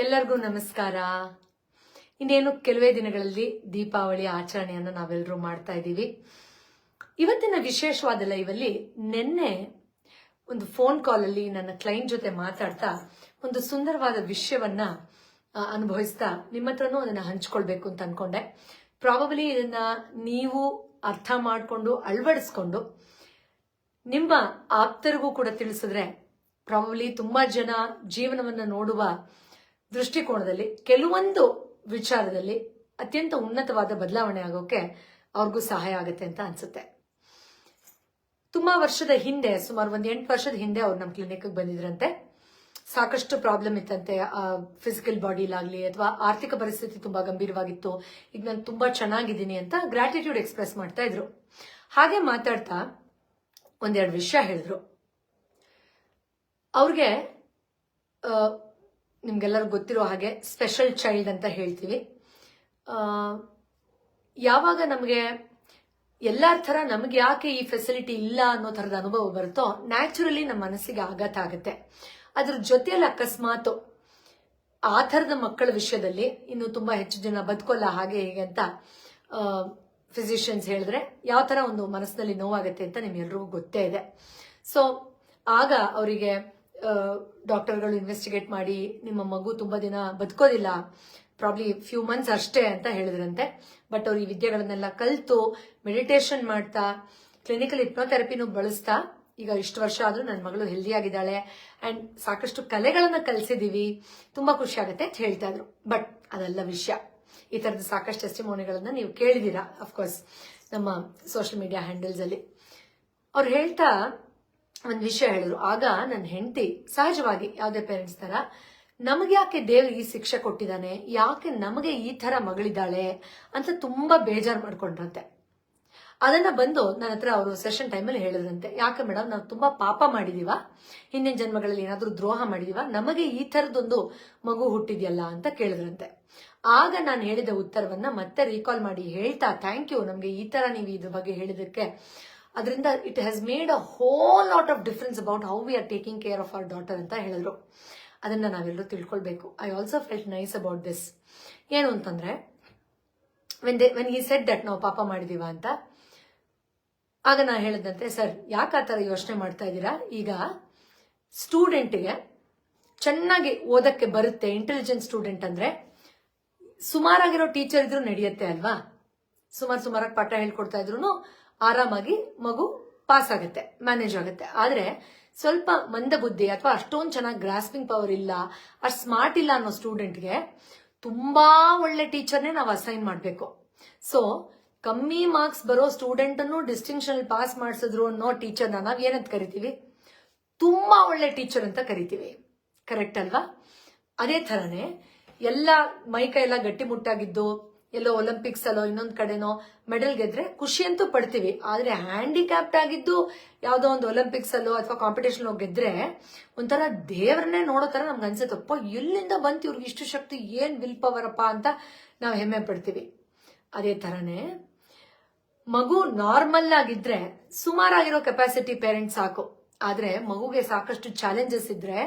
ಎಲ್ಲರಿಗೂ ನಮಸ್ಕಾರ. ಇನ್ನೇನು ಕೆಲವೇ ದಿನಗಳಲ್ಲಿ ದೀಪಾವಳಿ ಆಚರಣೆಯನ್ನು ನಾವೆಲ್ಲರೂ ಮಾಡ್ತಾ ಇದ್ದೀವಿ. ಇವತ್ತಿನ ವಿಶೇಷವಾದ ಲೈವಲ್ಲಿ ನಿನ್ನೆ ಒಂದು ಫೋನ್ ಕಾಲ್ ಅಲ್ಲಿ ನನ್ನ ಕ್ಲೈಂಟ್ ಜೊತೆ ಮಾತಾಡ್ತಾ ಒಂದು ಸುಂದರವಾದ ವಿಷಯವನ್ನ ಅನುಭವಿಸ್ತಾ ನಿಮ್ಮ ಹತ್ರನೂ ಅದನ್ನ ಹಂಚ್ಕೊಳ್ಬೇಕು ಅಂತ ಅನ್ಕೊಂಡೆ. ಪ್ರಾಬಬಲಿ ಇದನ್ನ ನೀವು ಅರ್ಥ ಮಾಡ್ಕೊಂಡು ಅಳವಡಿಸ್ಕೊಂಡು ನಿಮ್ಮ ಆಪ್ತರಿಗೂ ಕೂಡ ತಿಳಿಸಿದ್ರೆ ಪ್ರಾಬಬಲಿ ತುಂಬಾ ಜನ ಜೀವನವನ್ನ ನೋಡುವ ದೃಷ್ಟಿಕೋನದಲ್ಲಿ ಕೆಲವೊಂದು ವಿಚಾರದಲ್ಲಿ ಅತ್ಯಂತ ಉನ್ನತವಾದ ಬದಲಾವಣೆ ಆಗೋಕೆ ಅವ್ರಿಗೂ ಸಹಾಯ ಆಗುತ್ತೆ ಅಂತ ಅನ್ಸುತ್ತೆ. ತುಂಬಾ ವರ್ಷದ ಹಿಂದೆ, ಸುಮಾರು 8 ವರ್ಷದ ಹಿಂದೆ ಅವ್ರು ನಮ್ಮ ಕ್ಲಿನಿಕ್ ಬಂದಿದ್ರಂತೆ. ಸಾಕಷ್ಟು ಪ್ರಾಬ್ಲಮ್ ಇತ್ತಂತೆ, ಫಿಸಿಕಲ್ ಬಾಡಿಲಾಗ್ಲಿ ಅಥವಾ ಆರ್ಥಿಕ ಪರಿಸ್ಥಿತಿ ತುಂಬಾ ಗಂಭೀರವಾಗಿತ್ತು. ಈಗ ನಾನು ತುಂಬಾ ಚೆನ್ನಾಗಿದ್ದೀನಿ ಅಂತ ಗ್ರಾಟಿಟ್ಯೂಡ್ ಎಕ್ಸ್ಪ್ರೆಸ್ ಮಾಡ್ತಾ ಇದ್ರು. ಹಾಗೆ ಮಾತಾಡ್ತಾ ಒಂದೆರಡು ವಿಷಯ ಹೇಳಿದ್ರು. ಅವ್ರಿಗೆ ನಿಮ್ಗೆಲ್ಲರಿಗೂ ಗೊತ್ತಿರೋ ಹಾಗೆ ಸ್ಪೆಷಲ್ ಚೈಲ್ಡ್ ಅಂತ ಹೇಳ್ತೀವಿ. ಯಾವಾಗ ನಮಗೆ ಎಲ್ಲರ ಥರ ನಮಗೆ ಯಾಕೆ ಈ ಫೆಸಿಲಿಟಿ ಇಲ್ಲ ಅನ್ನೋ ಥರದ ಅನುಭವ ಬರುತ್ತೋ ನ್ಯಾಚುರಲಿ ನಮ್ಮ ಮನಸ್ಸಿಗೆ ಆಘಾತ ಆಗುತ್ತೆ. ಅದ್ರ ಜೊತೆಯಲ್ಲಿ ಅಕಸ್ಮಾತ್ ಆ ಥರದ ಮಕ್ಕಳ ವಿಷಯದಲ್ಲಿ ಇನ್ನು ತುಂಬಾ ಹೆಚ್ಚು ಜನ ಬದುಕೋಲ್ಲ ಹಾಗೆ ಹೀಗೆ ಅಂತ ಫಿಸಿಷಿಯನ್ಸ್ ಹೇಳಿದ್ರೆ ಯಾವ ಥರ ಒಂದು ಮನಸ್ಸಿನಲ್ಲಿ ನೋವಾಗುತ್ತೆ ಅಂತ ನಿಮ್ಗೆಲ್ರಿಗೂ ಗೊತ್ತೇ ಇದೆ. ಸೊ ಆಗ ಅವರಿಗೆ ಡಾಕ್ಟರ್ಗಳು ಇನ್ವೆಸ್ಟಿಗೇಟ್ ಮಾಡಿ ನಿಮ್ಮ ಮಗು ತುಂಬಾ ದಿನ ಬದುಕೋದಿಲ್ಲ, ಪ್ರಾಬ್ಲಿ ಫ್ಯೂ ಮಂತ್ಸ್ ಅಷ್ಟೇ ಅಂತ ಹೇಳಿದ್ರಂತೆ. ಬಟ್ ಅವ್ರು ಈ ವಿದ್ಯೆಗಳನ್ನೆಲ್ಲ ಕಲಿತು ಮೆಡಿಟೇಷನ್ ಮಾಡ್ತಾ ಕ್ಲಿನಿಕಲ್ ಹಿಪ್ನೋಥೆರಪಿನೂ ಬಳಸ್ತಾ ಈಗ ಇಷ್ಟು ವರ್ಷ ಆದ್ರೂ ನನ್ನ ಮಗಳು ಹೆಲ್ದಿ ಆಗಿದ್ದಾಳೆ ಅಂಡ್ ಸಾಕಷ್ಟು ಕಲೆಗಳನ್ನ ಕಲಿಸಿದೀವಿ, ತುಂಬಾ ಖುಷಿ ಆಗುತ್ತೆ ಅಂತ ಹೇಳ್ತಾ ಇದ್ರು. ಬಟ್ ಅದೆಲ್ಲ ವಿಷಯ. ಈ ತರದ ಸಾಕಷ್ಟು ಟೆಸ್ಟಿಮೋನಿಗಳನ್ನ ನೀವು ಕೇಳಿದೀರಾ ಅಫ್ಕೋರ್ಸ್ ನಮ್ಮ ಸೋಷಿಯಲ್ ಮೀಡಿಯಾ ಹ್ಯಾಂಡಲ್ಸ್ ಅಲ್ಲಿ. ಅವ್ರು ಹೇಳ್ತಾ ಒಂದ್ ವಿಷಯ ಹೇಳಿದ್ರು. ಆಗ ನನ್ನ ಹೆಂಡತಿ ಸಹಜವಾಗಿ ಯಾವುದೇ ಪೇರೆಂಟ್ಸ್ ತರ ನಮಗೆ ಯಾಕೆ ದೇವ್ರು ಈ ಶಿಕ್ಷೆ ಕೊಟ್ಟಿದ್ದಾನೆ, ಯಾಕೆ ನಮಗೆ ಈ ತರ ಮಗಳಿದ್ದಾಳೆ ಅಂತ ತುಂಬಾ ಬೇಜಾರು ಮಾಡ್ಕೊಂಡ್ರಂತೆ. ಅದನ್ನ ಬಂದು ನನ್ನ ಹತ್ರ ಅವರು ಸೆಷನ್ ಟೈಮಲ್ಲಿ ಹೇಳಿದ್ರಂತೆ, ಯಾಕೆ ಮೇಡಮ್ ನಾವು ತುಂಬಾ ಪಾಪ ಮಾಡಿದೀವ, ಹಿಂದಿನ ಜನ್ಮಗಳಲ್ಲಿ ಏನಾದ್ರೂ ದ್ರೋಹ ಮಾಡಿದೀವ, ನಮಗೆ ಈ ತರದೊಂದು ಮಗು ಹುಟ್ಟಿದ್ಯಲ್ಲ ಅಂತ ಕೇಳಿದ್ರಂತೆ. ಆಗ ನಾನು ಹೇಳಿದ ಉತ್ತರವನ್ನ ಮತ್ತೆ ರೀಕಾಲ್ ಮಾಡಿ ಹೇಳ್ತಾ, ಥ್ಯಾಂಕ್ ಯು, ನಮ್ಗೆ ಈ ತರ ನೀವು ಇದ್ರ ಬಗ್ಗೆ ಹೇಳಿದಕ್ಕೆ. ಅದರಿಂದ it has made a hole lot of difference about how we are taking care of our daughter ಅಂತ ಹೇಳಿದ್ರು. ಅದನ್ನ ನಾವೆಲ್ಲರೂ ತಿಳ್ಕೊಳ್ಬೇಕು. I also felt nice about this. ಏನು ಅಂತಂದ್ರೆ ವೆನ್ ಹಿ ಸೆಡ್ ದಟ್ ನಾವು ಪಾಪ ಮಾಡಿದೀವ ಅಂತ, ಆಗ ನಾ ಹೇಳಿದಂತೆ, ಸರ್ ಯಾಕೆ ಆ ಥರ ಯೋಚನೆ ಮಾಡ್ತಾ ಇದ್ದೀರಾ, ಈಗ ಸ್ಟೂಡೆಂಟ್ಗೆ ಚೆನ್ನಾಗಿ ಓದಕ್ಕೆ ಬರುತ್ತೆ, ಇಂಟೆಲಿಜೆಂಟ್ ಸ್ಟೂಡೆಂಟ್ ಅಂದ್ರೆ ಸುಮಾರಾಗಿರೋ ಟೀಚರ್ ಇದ್ರು ನಡೆಯುತ್ತೆ ಅಲ್ವಾ, ಸುಮಾರಾಗಿ ಪಾಠ ಹೇಳ್ಕೊಡ್ತಾ ಇದ್ರು ಆರಾಮಾಗಿ ಮಗು ಪಾಸ್ ಆಗುತ್ತೆ, ಮ್ಯಾನೇಜ್ ಆಗುತ್ತೆ. ಆದ್ರೆ ಸ್ವಲ್ಪ ಮಂದ ಬುದ್ಧಿ ಅಥವಾ ಅಷ್ಟೊಂದು ಚೆನ್ನಾಗಿ ಗ್ರಾಸ್ಪಿಂಗ್ ಪವರ್ ಇಲ್ಲ, ಅಷ್ಟು ಸ್ಮಾರ್ಟ್ ಇಲ್ಲ ಅನ್ನೋ ಸ್ಟೂಡೆಂಟ್ಗೆ ತುಂಬಾ ಒಳ್ಳೆ ಟೀಚರ್ನೇ ನಾವು ಅಸೈನ್ ಮಾಡಬೇಕು. ಸೊ ಕಮ್ಮಿ ಮಾರ್ಕ್ಸ್ ಬರೋ ಸ್ಟೂಡೆಂಟ್ ಅನ್ನು ಡಿಸ್ಟಿಂಕ್ಷನ್ ಪಾಸ್ ಮಾಡಿಸಿದ್ರು ಅನ್ನೋ ಟೀಚರ್ನ ನಾವ್ ಏನಂತ ಕರಿತೀವಿ, ತುಂಬಾ ಒಳ್ಳೆ ಟೀಚರ್ ಅಂತ ಕರಿತೀವಿ. ಕರೆಕ್ಟ್ ಅಲ್ವಾ? ಅದೇ ಥರನೇ ಎಲ್ಲ ಮೈಕೈ ಎಲ್ಲ ಗಟ್ಟಿ ಮುಟ್ಟಾಗಿದ್ದು ಎಲ್ಲೋ ಒಲಿಂಪಿಕ್ಸ್ ಅಲ್ಲೋ ಇನ್ನೊಂದ್ ಕಡೆನೋ ಮೆಡಲ್ ಗೆದ್ರೆ ಖುಷಿ ಅಂತೂ ಪಡ್ತೀವಿ. ಆದ್ರೆ ಹ್ಯಾಂಡಿಕ್ಯಾಪ್ಟ್ ಆಗಿದ್ದು ಯಾವ್ದೋ ಒಂದು ಒಲಿಂಪಿಕ್ಸ್ ಅಲ್ಲೋ ಅಥವಾ ಕಾಂಪಿಟೇಷನ್ ಗೆದ್ರೆ ಒಂಥರ ದೇವರನ್ನೇ ನೋಡೋ ತರ ನಮ್ಗೆ ಅನ್ಸುತ್ತಪ್ಪ, ಎಲ್ಲಿಂದ ಬಂತು ಇವ್ರಿಗೆ ಇಷ್ಟು ಶಕ್ತಿ, ಏನ್ ವಿಲ್ ಪವರ್ ಅಪ್ಪ ಅಂತ ನಾವು ಹೆಮ್ಮೆ ಪಡ್ತೀವಿ. ಅದೇ ತರನೇ ಮಗು ನಾರ್ಮಲ್ ಆಗಿದ್ರೆ ಸುಮಾರಾಗಿರೋ ಕೆಪಾಸಿಟಿ ಪೇರೆಂಟ್ಸ್ ಸಾಕು. ಆದ್ರೆ ಮಗುಗೆ ಸಾಕಷ್ಟು ಚಾಲೆಂಜಸ್ ಇದ್ರೆ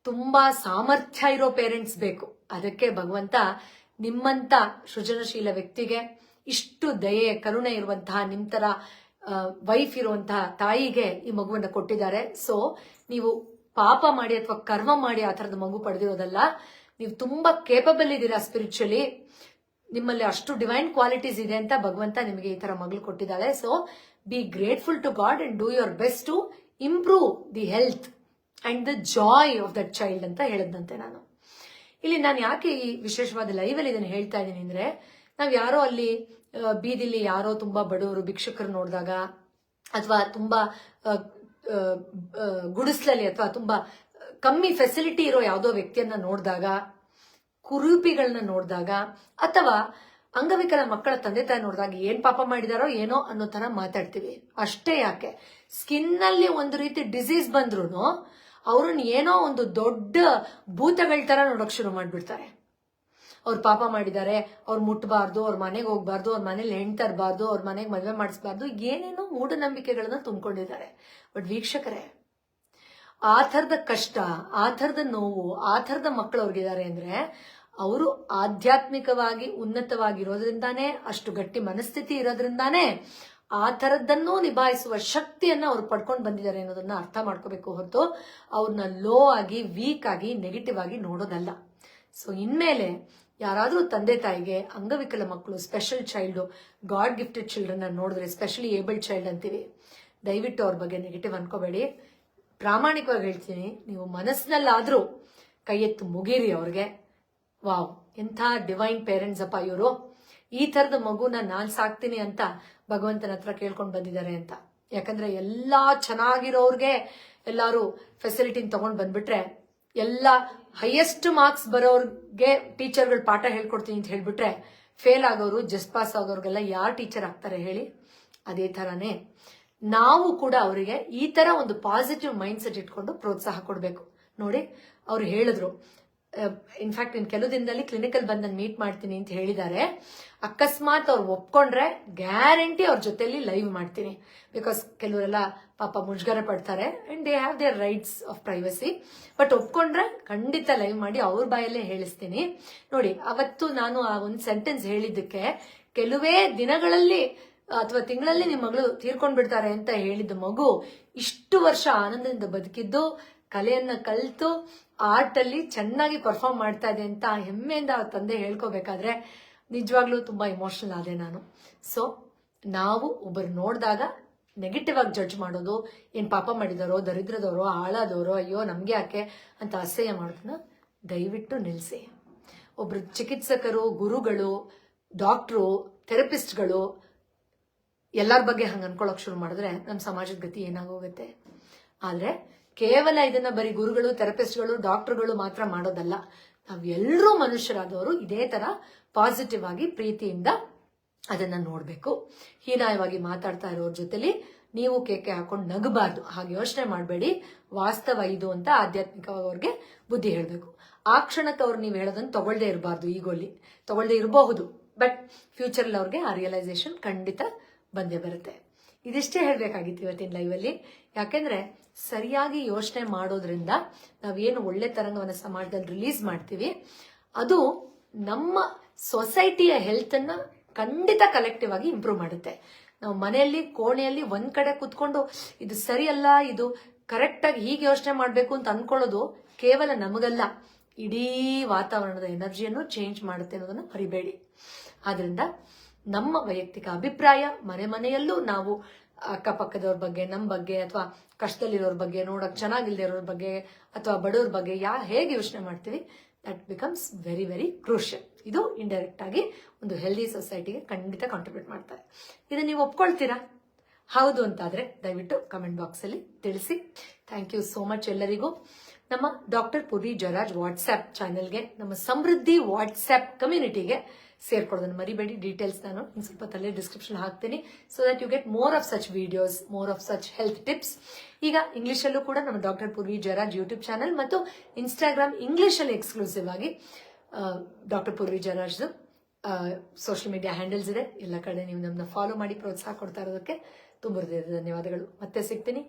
ತುಂಬಾ ಸಾಮರ್ಥ್ಯ ಇರೋ ಪೇರೆಂಟ್ಸ್ ಬೇಕು. ಅದಕ್ಕೆ ಭಗವಂತ ನಿಮ್ಮಂತ ಸೃಜನಶೀಲ ವ್ಯಕ್ತಿಗೆ, ಇಷ್ಟು ದಯೆ ಕರುಣೆ ಇರುವಂತಹ ನಿಮ್ ತರ ವೈಫ್ ಇರುವಂತಹ ತಾಯಿಗೆ ಈ ಮಗುವನ್ನ ಕೊಟ್ಟಿದ್ದಾರೆ. ಸೊ ನೀವು ಪಾಪ ಮಾಡಿ ಅಥವಾ ಕರ್ಮ ಮಾಡಿ ಆ ತರದ ಮಗು ಪಡೆದಿರೋದಲ್ಲ, ನೀವು ತುಂಬಾ ಕೇಪಬಲ್ ಇದ್ದೀರಾ ಸ್ಪಿರಿಚುಲಿ, ನಿಮ್ಮಲ್ಲಿ ಅಷ್ಟು ಡಿವೈನ್ ಕ್ವಾಲಿಟೀಸ್ ಇದೆ ಅಂತ ಭಗವಂತ ನಿಮಗೆ ಈ ತರ ಮಗಳು ಕೊಟ್ಟಿದ್ದಾಳೆ. So be grateful to God and do your best to improve the health and the joy of that child ಅಂತ ಹೇಳಿದಂತೆ. ನಾನು ಇಲ್ಲಿ ನಾನು ಯಾಕೆ ಈ ವಿಶೇಷವಾದ ಲೈವ್ ಅಲ್ಲಿ ಇದನ್ನು ಹೇಳ್ತಾ ಇದ್ದೀನಿ ಅಂದ್ರೆ, ನಾವ್ ಯಾರೋ ಅಲ್ಲಿ ಬೀದಿಲಿ ಯಾರೋ ತುಂಬಾ ಬಡವರು ಭಿಕ್ಷುಕರು ನೋಡಿದಾಗ ಅಥವಾ ತುಂಬಾ ಗುಡಿಸ್ಲಲ್ಲಿ ಅಥವಾ ತುಂಬಾ ಕಮ್ಮಿ ಫೆಸಿಲಿಟಿ ಇರೋ ಯಾವುದೋ ವ್ಯಕ್ತಿಯನ್ನ ನೋಡಿದಾಗ, ಕುರೂಪಿಗಳನ್ನ ನೋಡಿದಾಗ ಅಥವಾ ಅಂಗವಿಕಲ ಮಕ್ಕಳ ತಂದೆ ತಾಯಿ ನೋಡಿದಾಗ ಏನ್ ಪಾಪ ಮಾಡಿದಾರೋ ಏನೋ ಅನ್ನೋ ತರ ಮಾತಾಡ್ತೀವಿ. ಅಷ್ಟೇ ಯಾಕೆ, ಸ್ಕಿನ್ ನಲ್ಲಿ ಒಂದು ರೀತಿ ಡಿಸೀಸ್ ಬಂದ್ರು ಅವ್ರನ್ನ ಏನೋ ಒಂದು ದೊಡ್ಡ ಭೂತಗಳ ತರ ನೋಡಕ್ ಶುರು ಮಾಡ್ಬಿಡ್ತಾರೆ. ಅವ್ರು ಪಾಪ ಮಾಡಿದ್ದಾರೆ, ಅವ್ರು ಮುಟ್ಟಬಾರ್ದು, ಅವ್ರ ಮನೆಗೆ ಹೋಗ್ಬಾರ್ದು, ಅವ್ರ ಮನೇಲಿ ಹೆಣ್ ತರಬಾರ್ದು, ಅವ್ರ ಮನೆಗೆ ಮದುವೆ ಮಾಡಿಸ್ಬಾರ್ದು, ಏನೇನೋ ಮೂಢನಂಬಿಕೆಗಳನ್ನ ತುಂಬಿಕೊಂಡಿದ್ದಾರೆ. ಬಟ್ ವೀಕ್ಷಕರೇ, ಆ ಥರದ ಕಷ್ಟ, ಆ ಥರದ ನೋವು, ಆ ಥರದ ಮಕ್ಕಳು ಅವ್ರಿಗಿದ್ದಾರೆ ಅಂದ್ರೆ ಅವರು ಆಧ್ಯಾತ್ಮಿಕವಾಗಿ ಉನ್ನತವಾಗಿರೋದ್ರಿಂದಾನೇ, ಅಷ್ಟು ಗಟ್ಟಿ ಮನಸ್ಥಿತಿ ಇರೋದ್ರಿಂದಾನೇ ಆ ಥರದ್ದನ್ನು ನಿಭಾಯಿಸುವ ಶಕ್ತಿಯನ್ನ ಅವ್ರು ಪಡ್ಕೊಂಡು ಬಂದಿದ್ದಾರೆ ಅನ್ನೋದನ್ನ ಅರ್ಥ ಮಾಡ್ಕೋಬೇಕು ಹೊರತು ಅವ್ರನ್ನ ಲೋ ಆಗಿ, ವೀಕ್ ಆಗಿ, ನೆಗೆಟಿವ್ ಆಗಿ ನೋಡೋದಲ್ಲ. ಸೊ ಇನ್ಮೇಲೆ ಯಾರಾದ್ರೂ ತಂದೆ ತಾಯಿಗೆ ಅಂಗವಿಕಲ ಮಕ್ಕಳು, special child, god gifted children ನೋಡಿದ್ರೆ, ಸ್ಪೆಷಲಿ ಏಬಲ್ಡ್ ಚೈಲ್ಡ್ ಅಂತೀವಿ, ದಯವಿಟ್ಟು ಅವ್ರ ಬಗ್ಗೆ ನೆಗೆಟಿವ್ ಅನ್ಕೋಬೇಡಿ. ಪ್ರಾಮಾಣಿಕವಾಗಿ ಹೇಳ್ತೀನಿ, ನೀವು ಮನಸ್ಸಿನಲ್ಲಾದ್ರೂ ಕೈ ಎತ್ತು ಮುಗೀರಿ ಅವ್ರಿಗೆ. ವಾವ್, ಎಂಥ ಡಿವೈನ್ ಪೇರೆಂಟ್ಸ್ ಅಪ್ಪ ಇವರು, ಈ ತರದ ಮಗುನ ನಾನ್ ಸಾಕ್ತೀನಿ ಅಂತ ಭಗವಂತನ ಹತ್ರ ಕೇಳ್ಕೊಂಡು ಬಂದಿದ್ದಾರೆ ಅಂತ. ಯಾಕಂದ್ರೆ ಎಲ್ಲಾ ಚೆನ್ನಾಗಿರೋರ್ಗೆ ಎಲ್ಲಾರು ಫೆಸಿಲಿಟಿನ ತಗೊಂಡ್ ಬಂದ್ಬಿಟ್ರೆ, ಎಲ್ಲ ಹೈಯೆಸ್ಟ್ ಮಾರ್ಕ್ಸ್ ಬರೋರ್ಗೆ ಟೀಚರ್ಗಳು ಪಾಠ ಹೇಳ್ಕೊಡ್ತೀನಿ ಅಂತ ಹೇಳ್ಬಿಟ್ರೆ, ಫೇಲ್ ಆಗೋರು, ಜಸ್ಟ್ ಪಾಸ್ ಆಗೋರ್ಗೆಲ್ಲ ಯಾರು ಟೀಚರ್ ಆಗ್ತಾರೆ ಹೇಳಿ? ಅದೇ ತರಾನೇ ನಾವು ಕೂಡ ಅವರಿಗೆ ಈ ತರ ಒಂದು ಪಾಸಿಟಿವ್ ಮೈಂಡ್ ಸೆಟ್ ಇಟ್ಕೊಂಡು ಪ್ರೋತ್ಸಾಹ ಕೊಡಬೇಕು. ನೋಡಿ, ಅವ್ರು ಹೇಳಿದ್ರು, ಇನ್ಫ್ಯಾಕ್ಟ್ ಇನ್ ಕೆಲವು ದಿನದಲ್ಲಿ ಕ್ಲಿನಿಕಲ್ ಬಂದು ನಾನು ಮೀಟ್ ಮಾಡ್ತೀನಿ ಅಂತ ಹೇಳಿದ್ದಾರೆ. ಅಕಸ್ಮಾತ್ ಅವ್ರು ಒಪ್ಕೊಂಡ್ರೆ ಗ್ಯಾರಂಟಿ ಅವ್ರ ಜೊತೆಲಿ ಲೈವ್ ಮಾಡ್ತೀನಿ. ಬಿಕಾಸ್ ಕೆಲವರೆಲ್ಲ ಪಾಪ ಮುಜುಗರ ಪಡ್ತಾರೆ and they have their rights of privacy. But ಒಪ್ಕೊಂಡ್ರೆ ಖಂಡಿತ ಲೈವ್ ಮಾಡಿ ಅವ್ರ ಬಾಯಲ್ಲೇ ಹೇಳಿಸ್ತೀನಿ. ನೋಡಿ, ಅವತ್ತು ನಾನು ಆ ಒಂದು ಸೆಂಟೆನ್ಸ್ ಹೇಳಿದ್ದಕ್ಕೆ ಕೆಲವೇ ದಿನಗಳಲ್ಲಿ ಅಥವಾ ತಿಂಗಳಲ್ಲಿ ನಿಮ್ಮ ಮಗಳು ತೀರ್ಕೊಂಡ್ ಬಿಡ್ತಾರೆ ಅಂತ ಹೇಳಿದ ಮಗು ಇಷ್ಟು ವರ್ಷ ಆನಂದದಿಂದ ಬದುಕಿದ್ದು, ಕಲೆಯನ್ನ ಕಲಿತು ಆರ್ಟ್ ಅಲ್ಲಿ ಚೆನ್ನಾಗಿ ಪರ್ಫಾರ್ಮ್ ಮಾಡ್ತಾ ಇದೆ ಅಂತ ಹೆಮ್ಮೆಯಿಂದ ತಂದೆ ಹೇಳ್ಕೋಬೇಕಾದ್ರೆ ನಿಜವಾಗ್ಲೂ ತುಂಬಾ ಇಮೋಷನಲ್ ಆದೆ ನಾನು. ಸೊ ನಾವು ಒಬ್ಬರು ನೋಡಿದಾಗ ನೆಗೆಟಿವ್ ಆಗಿ ಜಡ್ಜ್ ಮಾಡೋದು, ಏನ್ ಪಾಪ ಮಾಡಿದಾರೋ, ದರಿದ್ರದವರೋ, ಹಾಳಾದವರೋ, ಅಯ್ಯೋ ನಮ್ಗೆ ಯಾಕೆ ಅಂತ ಅಸಹ್ಯ ಮಾಡೋದನ್ನ ದಯವಿಟ್ಟು ನಿಲ್ಲಿಸಿ. ಒಬ್ರು ಚಿಕಿತ್ಸಕರು, ಗುರುಗಳು, ಡಾಕ್ಟ್ರು, ಥೆರಪಿಸ್ಟ್ಗಳು ಎಲ್ಲರ ಬಗ್ಗೆ ಹಂಗ ಅನ್ಕೊಳಕ್ ಶುರು ಮಾಡಿದ್ರೆ ನಮ್ಮ ಸಮಾಜದ ಗತಿ ಏನಾಗೋಗುತ್ತೆ. ಆದ್ರೆ ಕೇವಲ ಇದನ್ನ ಬರೀ ಗುರುಗಳು, ಥೆರಪಿಸ್ಟ್ಗಳು, ಡಾಕ್ಟರ್ಗಳು ಮಾತ್ರ ಮಾಡೋದಲ್ಲ. ನಾವೆಲ್ಲರೂ ಮನುಷ್ಯರಾದವರು ಇದೇ ತರ ಪಾಸಿಟಿವ್ ಆಗಿ ಪ್ರೀತಿಯಿಂದ ಅದನ್ನ ನೋಡ್ಬೇಕು. ಹೀನಾಯವಾಗಿ ಮಾತಾಡ್ತಾ ಇರೋರ ಜೊತೆಲಿ ನೀವು ಕೇಕೆ ಹಾಕೊಂಡು ನಗಬಾರ್ದು, ಹಾಗೆ ಯೋಚನೆ ಮಾಡಬೇಡಿ. ವಾಸ್ತವ ಇದು ಅಂತ ಆಧ್ಯಾತ್ಮಿಕವಾಗಿ ಅವ್ರಿಗೆ ಬುದ್ಧಿ ಹೇಳ್ಬೇಕು. ಆ ಕ್ಷಣಕ್ಕೆ ಅವ್ರು ನೀವು ಹೇಳೋದನ್ನ ತಗೊಳ್ದೇ ಇರಬಾರ್ದು, ಈಗೋಲಿ ತಗೊಳ್ದೇ ಇರಬಹುದು. ಬಟ್ ಫ್ಯೂಚರ್ಲಿ ಅವ್ರಿಗೆ ಆ ರಿಯಲೈಸೇಷನ್ ಖಂಡಿತ ಬಂದೇ ಬರುತ್ತೆ. ಇದಿಷ್ಟೇ ಹೇಳ್ಬೇಕಾಗಿತ್ತು ಇವತ್ತಿನ ಲೈವಲ್ಲಿ. ಯಾಕೆಂದ್ರೆ ಸರಿಯಾಗಿ ಯೋಚನೆ ಮಾಡೋದ್ರಿಂದ ನಾವೇನು ಒಳ್ಳೆ ತರಂಗವನ್ನ ಸಮಾಜದಲ್ಲಿ ರಿಲೀಸ್ ಮಾಡ್ತೀವಿ, ಅದು ನಮ್ಮ ಸೊಸೈಟಿಯ ಹೆಲ್ತ್ ಅನ್ನ ಖಂಡಿತ ಕಲೆಕ್ಟಿವ್ ಆಗಿ ಇಂಪ್ರೂವ್ ಮಾಡುತ್ತೆ. ನಾವು ಮನೆಯಲ್ಲಿ ಕೋಣೆಯಲ್ಲಿ ಒಂದ್ ಕಡೆ ಕುತ್ಕೊಂಡು ಇದು ಸರಿಯಲ್ಲ, ಇದು ಕರೆಕ್ಟ್ ಆಗಿ ಹೀಗೆ ಯೋಚನೆ ಮಾಡ್ಬೇಕು ಅಂತ ಅನ್ಕೊಳ್ಳೋದು ಕೇವಲ ನಮಗಲ್ಲ, ಇಡೀ ವಾತಾವರಣದ ಎನರ್ಜಿಯನ್ನು ಚೇಂಜ್ ಮಾಡುತ್ತೆ ಅನ್ನೋದನ್ನ ಮರಿಬೇಡಿ. ಆದ್ರಿಂದ ನಮ್ಮ ವೈಯಕ್ತಿಕ ಅಭಿಪ್ರಾಯ, ಮನೆಯಲ್ಲೂ ನಾವು ಅಕ್ಕಪಕ್ಕದವ್ರ ಬಗ್ಗೆ, ನಮ್ಮ ಬಗ್ಗೆ, ಅಥವಾ ಕಷ್ಟದಲ್ಲಿರೋರ್ ಬಗ್ಗೆ, ನೋಡಕ್ ಚೆನ್ನಾಗಿಲ್ದೇ ಇರೋರ ಬಗ್ಗೆ, ಅಥವಾ ಬಡವ್ರ ಬಗ್ಗೆ ಹೇಗೆ ಯೋಚನೆ ಮಾಡ್ತೀವಿ, that becomes very very crucial. ಇದು ಇಂಡೈರೆಕ್ಟ್ ಆಗಿ ಒಂದು ಹೆಲ್ದಿ ಸೊಸೈಟಿಗೆ ಖಂಡಿತ ಕಾಂಟ್ರಿಬ್ಯೂಟ್ ಮಾಡ್ತಾರೆ. ಇದನ್ನ ನೀವು ಒಪ್ಕೊಳ್ತೀರಾ? ಹೌದು ಅಂತಾದ್ರೆ ದಯವಿಟ್ಟು ಕಮೆಂಟ್ ಬಾಕ್ಸ್ ಅಲ್ಲಿ ತಿಳಿಸಿ. ಥ್ಯಾಂಕ್ ಯು ಸೋ ಮಚ್ ಎಲ್ಲರಿಗೂ. ನಮ್ಮ ಡಾಕ್ಟರ್ ಪೂರ್ವಿ ಜಯರಾಜ್ ವಾಟ್ಸ್ಆಪ್ ಚಾನೆಲ್ಗೆ, ನಮ್ಮ ಸಮೃದ್ಧಿ ವಾಟ್ಸ್ಆಪ್ ಕಮ್ಯುನಿಟಿಗೆ ಸೇರ್ಕೊಳ್ಳೋದನ್ನು ಮರಿಬೇಡಿ. ಡೀಟೇಲ್ಸ್ ನಾನು ಇನ್ನು ಸ್ವಲ್ಪ ತಲೆ ಡಿಸ್ಕ್ರಿಪ್ಷನ್ ಹಾಕ್ತೀನಿ, so that you get more of such videos, more of such health tips. ಈಗ ಇಂಗ್ಲಿಷಲ್ಲೂ ಕೂಡ ನಮ್ಮ doctor Poorvi Jayaraj YouTube channel ಮತ್ತು ಇನ್ಸ್ಟಾಗ್ರಾಮ್ ಇಂಗ್ಲಿಷಲ್ಲಿ ಎಕ್ಸ್ಕ್ಲೂಸಿವ್ ಆಗಿ doctor Poorvi Jayaraj social media handles ಇದೆ. ಎಲ್ಲ ಕಡೆ ನೀವು ನಮ್ಮನ್ನ ಫಾಲೋ ಮಾಡಿ ಪ್ರೋತ್ಸಾಹ ಕೊಡ್ತಾ ಇರೋದಕ್ಕೆ ತುಂಬ ಧನ್ಯವಾದಗಳು. ಮತ್ತೆ ಸಿಗ್ತೀನಿ.